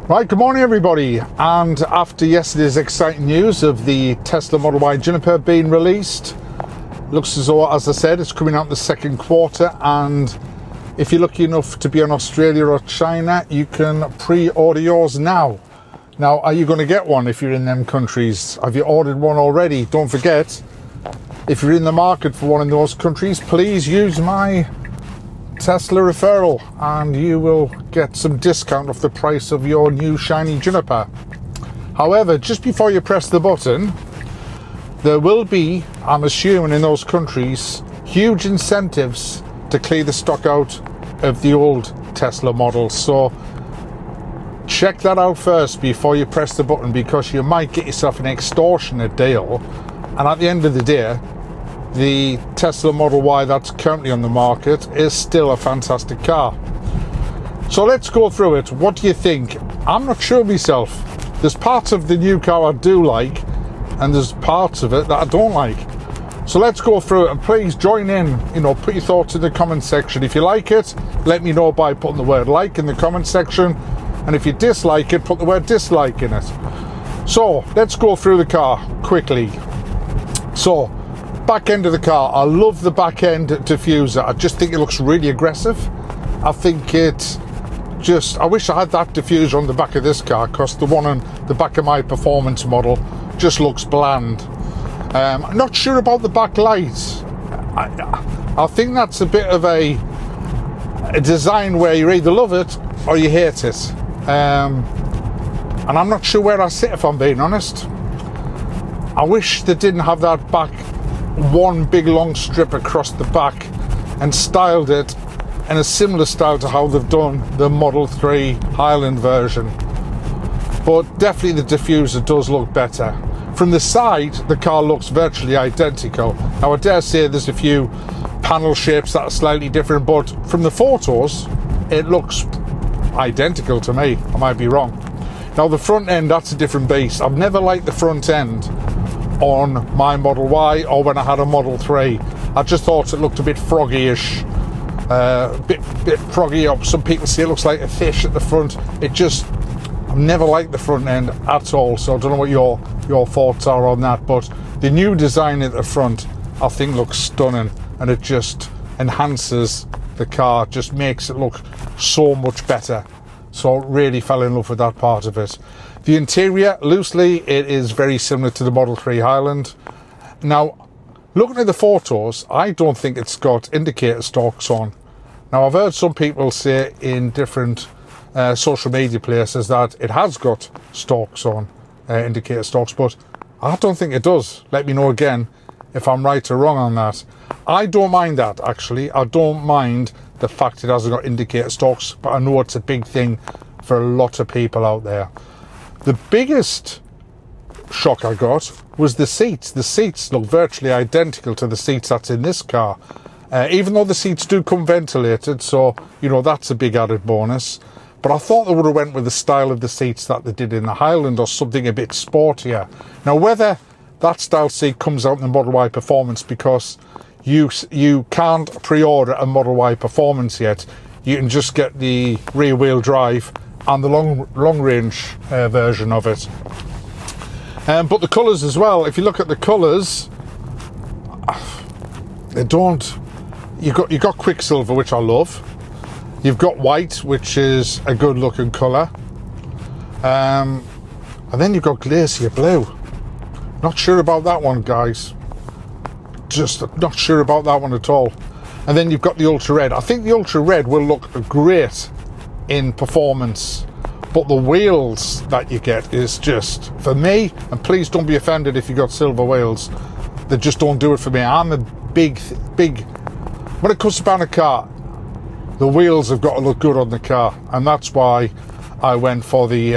Right, good morning everybody, and after yesterday's exciting news of the Tesla Model Y Juniper being released, looks as though, as I said, it's coming out in the second quarter, and if you're lucky enough to be in Australia or China, you can pre-order yours now. Now, are you going to get one if you're in them countries? Have you ordered one already? Don't forget, if you're in the market for one in those countries, please use my Tesla referral and you will get some discount off the price of your new shiny Juniper. However, just before you press the button, there will be, I'm assuming in those countries, huge incentives to clear the stock out of the old Tesla models. So check that out first before you press the button, because you might get yourself an extortionate deal, and at the end of the day, the Tesla Model Y that's currently on the market is still a fantastic car. So let's go through it. What do you think? I'm not sure myself. There's parts of the new car I do like, and there's parts of it that I don't like. So let's go through it, and please join in, put your thoughts in the comment section. If you like it, let me know by putting the word like in the comment section, and if you dislike it, put the word dislike in it. So let's go through the car quickly. So, back end of the car, I love the back end diffuser. I just think it looks really aggressive. I think I wish I had that diffuser on the back of this car, because the one on the back of my performance model just looks bland. I'm not sure about the back lights. I think that's a bit of a design where you either love it or you hate it. And I'm not sure where I sit, if I'm being honest. I wish they didn't have that back one big long strip across the back and styled it in a similar style to how they've done the Model 3 Highland version. But definitely the diffuser does look better. From the side, the car looks virtually identical. Now, I dare say there's a few panel shapes that are slightly different, but from the photos, it looks identical to me. I might be wrong. Now, the front end, that's a different beast. I've never liked the front end on my Model Y or when I had a Model 3. I just thought it looked a bit froggy-ish, bit froggy up. Some people say it looks like a fish at the front. I've never liked the front end at all, so I don't know what your thoughts are on that, but the new design at the front I think looks stunning, and it just enhances the car, just makes it look so much better. So really fell in love with that part of it. The interior, loosely, it is very similar to the Model 3 Highland. Now, looking at the photos, I don't think it's got indicator stalks on. Now, I've heard some people say in different social media places that it has got stalks on, indicator stalks, but I don't think it does. Let me know again if I'm right or wrong on that. I don't mind that, actually. I don't mind the fact it hasn't got indicator stalks, but I know it's a big thing for a lot of people out there. The biggest shock I got was the seats. The seats look virtually identical to the seats that's in this car. Even though the seats do come ventilated, so, that's a big added bonus. But I thought they would have went with the style of the seats that they did in the Highland, or something a bit sportier. Now, whether that style seat comes out in the Model Y Performance, because you can't pre-order a Model Y Performance yet. You can just get the rear-wheel drive and the long-range version of it. But the colours as well, if you look at the colours, you've got Quicksilver, which I love. You've got white, which is a good looking colour. And then you've got Glacier Blue. Not sure about that one, guys. Just not sure about that one at all. And then you've got the Ultra Red. I think the Ultra Red will look great in performance, but the wheels that you get is just, for me, and please don't be offended if you got silver wheels, they just don't do it for me. I'm a big, when it comes to buying a car, the wheels have got to look good on the car, and that's why I went for the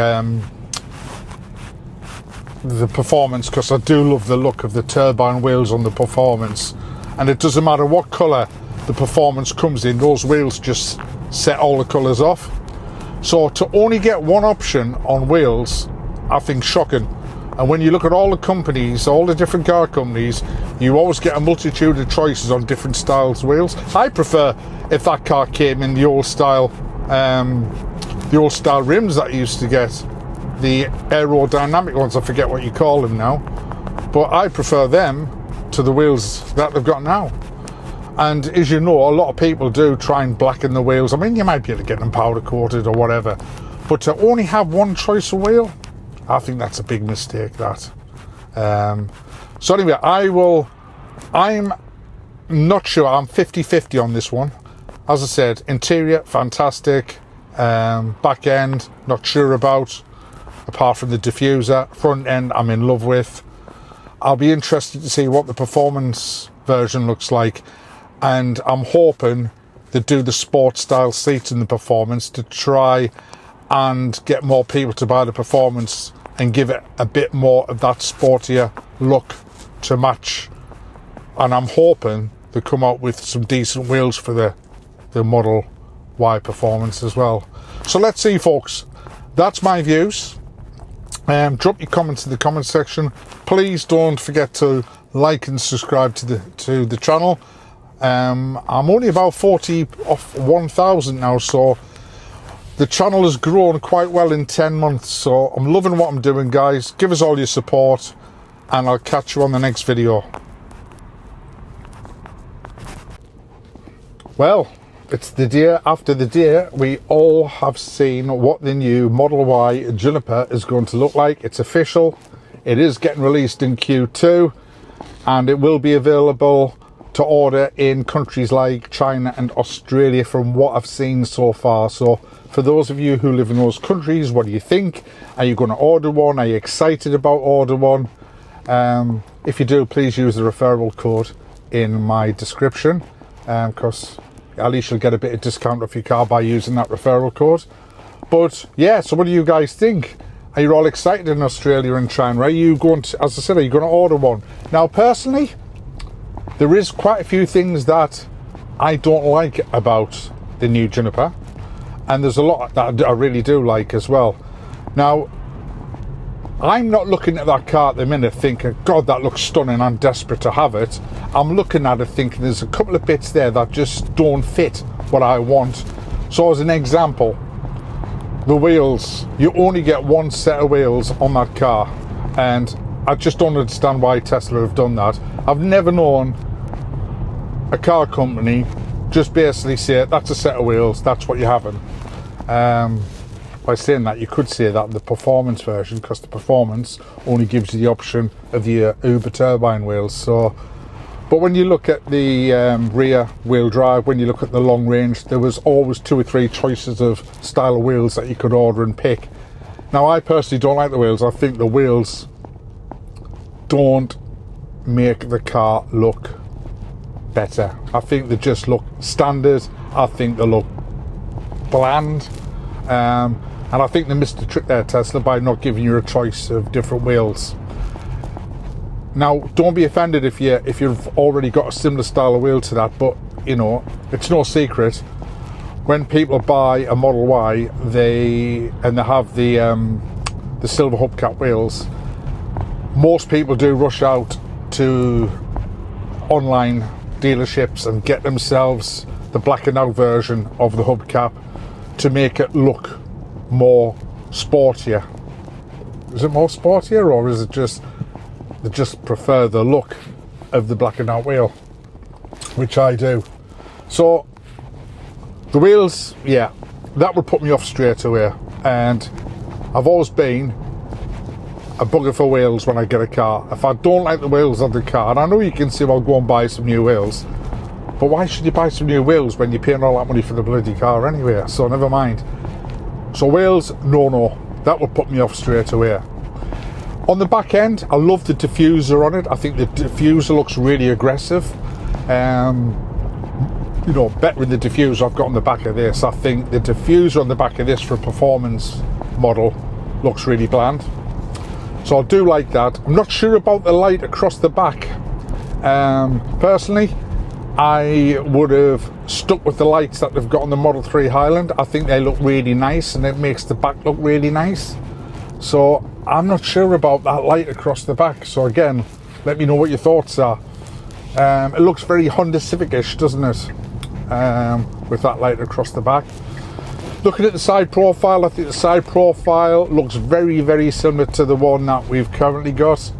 performance, because I do love the look of the turbine wheels on the performance, and it doesn't matter what colour the performance comes in, those wheels just set all the colours off. So to only get one option on wheels, I think shocking. And when you look at all the companies, all the different car companies, you always get a multitude of choices on different styles of wheels. I prefer if that car came in the old style the old style rims that you used to get, the aerodynamic ones, I forget what you call them now, but I prefer them to the wheels that they've got now. And as you know, a lot of people do try and blacken the wheels. I mean, you might be able to get them powder coated or whatever, but to only have one choice of wheel, I think that's a big mistake, that. So anyway, I'm not sure, I'm 50-50 on this one. As I said, interior, fantastic. Back end, not sure about, apart from the diffuser. Front end, I'm in love with. I'll be interested to see what the performance version looks like, and I'm hoping to do the sport style seats in the performance to try and get more people to buy the performance and give it a bit more of that sportier look to match. And I'm hoping to come out with some decent wheels for the Model Y performance as well. So let's see, folks. That's my views. Drop your comments in the comment section. Please don't forget to like and subscribe to the channel. I'm only about 40 off 1,000 now, so the channel has grown quite well in 10 months. So I'm loving what I'm doing, guys. Give us all your support, and I'll catch you on the next video. Well, it's the day after the day. We all have seen what the new Model Y Juniper is going to look like. It's official. It is getting released in Q2, and it will be available to order in countries like China and Australia from what I've seen so far. So for those of you who live in those countries, what do you think? Are you going to order one? Are you excited about order one? If you do, please use the referral code in my description, because at least you'll get a bit of discount off your car by using that referral code. But yeah, so what do you guys think? Are you all excited in Australia and China? Are you going to, as I said, are you going to order one? Now, personally, there is quite a few things that I don't like about the new Juniper, and there's a lot that I really do like as well. Now, I'm not looking at that car at the minute thinking, God, that looks stunning, I'm desperate to have it. I'm looking at it thinking there's a couple of bits there that just don't fit what I want. So as an example, the wheels, you only get one set of wheels on that car, and I just don't understand why Tesla have done that. I've never known a car company just basically say, that's a set of wheels, that's what you're having. By saying that, you could say that in the performance version, because the performance only gives you the option of the Uber turbine wheels. So, but when you look at the rear wheel drive, when you look at the long range, there was always 2 or 3 choices of style of wheels that you could order and pick. Now, I personally don't like the wheels. I think the wheels don't make the car look better. I think they just look standard. I think they look bland. And I think they missed the trick there, Tesla, by not giving you a choice of different wheels. Now, don't be offended if you've already got a similar style of wheel to that, but you know, it's no secret when people buy a Model Y, they have the silver hubcap wheels. Most people do rush out to online dealerships and get themselves the blackened out version of the hubcap to make it look more sportier. Is it more sportier, or is it just they just prefer the look of the blackened out wheel, which I do? So the wheels, yeah, that would put me off straight away. And I've always been a bugger for wheels when I get a car. If I don't like the wheels of the car, and I know you can say, well, go and buy some new wheels, but why should you buy some new wheels when you're paying all that money for the bloody car anyway? So never mind. So wheels, no, that would put me off straight away. On the back end, I love the diffuser on it. I think the diffuser looks really aggressive. You know, better than the diffuser I've got on the back of this. I think the diffuser on the back of this for a performance model looks really bland. So I do like that. I'm not sure about the light across the back. Personally, I would have stuck with the lights that they've got on the Model 3 Highland. I think they look really nice, and it makes the back look really nice. So I'm not sure about that light across the back. So again, let me know what your thoughts are. It looks very Honda Civic-ish, doesn't it? With that light across the back. Looking at the side profile, I think the side profile looks very, very similar to the one that we've currently got.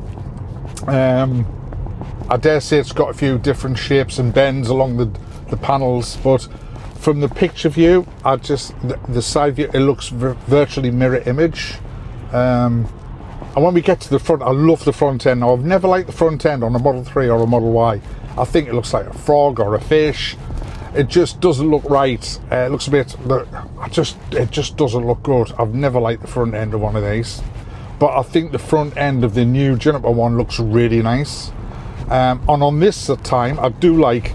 I dare say it's got a few different shapes and bends along the panels, but from the picture view, the side view, it looks virtually mirror image. And when we get to the front, I love the front end. Now, I've never liked the front end on a Model 3 or a Model Y. I think it looks like a frog or a fish. It just doesn't look right. It looks a bit, it just doesn't look good. I've never liked the front end of one of these, but I think the front end of the new Juniper one looks really nice. And on this time, I do like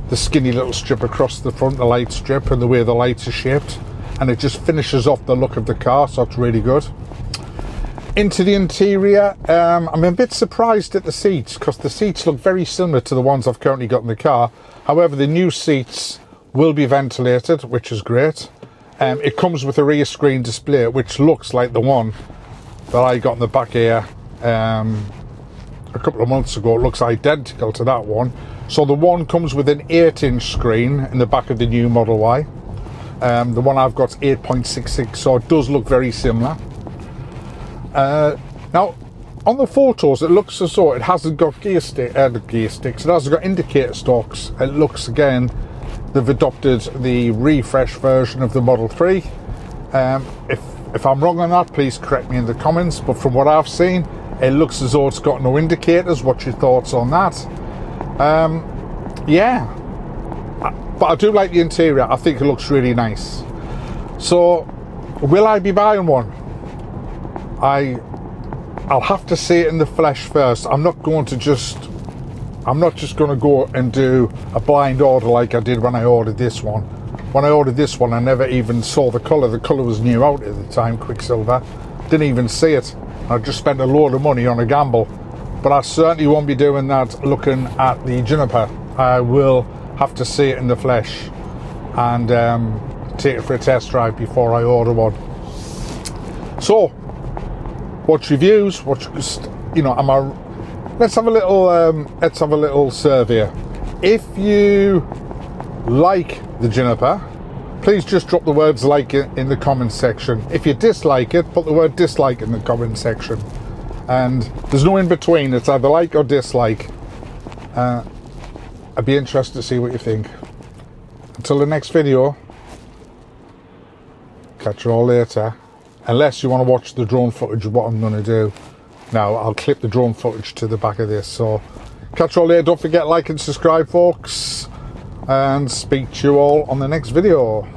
the skinny little strip across the front, the light strip, and the way the lights are shaped, and it just finishes off the look of the car, so it's really good. Into the interior, I'm a bit surprised at the seats, because the seats look very similar to the ones I've currently got in the car. However, the new seats will be ventilated, which is great. It comes with a rear screen display, which looks like the one that I got in the back here a couple of months ago. It looks identical to that one. So the one comes with an 8-inch screen in the back of the new Model Y. The one I've got is 8.66, so it does look very similar. Now, on the photos, it looks as though it hasn't got gear sticks. It hasn't got indicator stalks. It looks, again, they've adopted the refresh version of the Model 3. If I'm wrong on that, please correct me in the comments. But from what I've seen, it looks as though it's got no indicators. What's your thoughts on that? Yeah. But I do like the interior. I think it looks really nice. So, will I be buying one? I'll have to see it in the flesh first. I'm not just going to go and do a blind order like I did when I ordered this one. When I ordered this one, I never even saw the colour. The colour was new out at the time, Quicksilver. Didn't even see it. I just spent a load of money on a gamble. But I certainly won't be doing that looking at the Juniper. I will have to see it in the flesh and take it for a test drive before I order one. So, watch reviews. Let's have a little survey. If you like the Juniper, please just drop the words like it in the comments section. If you dislike it, put the word dislike in the comments section. And there's no in between. It's either like or dislike. I'd be interested to see what you think. Until the next video, catch you all later. Unless you want to watch the drone footage of what I'm going to do. Now, I'll clip the drone footage to the back of this. So, catch you all later. Don't forget, like and subscribe, folks. And speak to you all on the next video.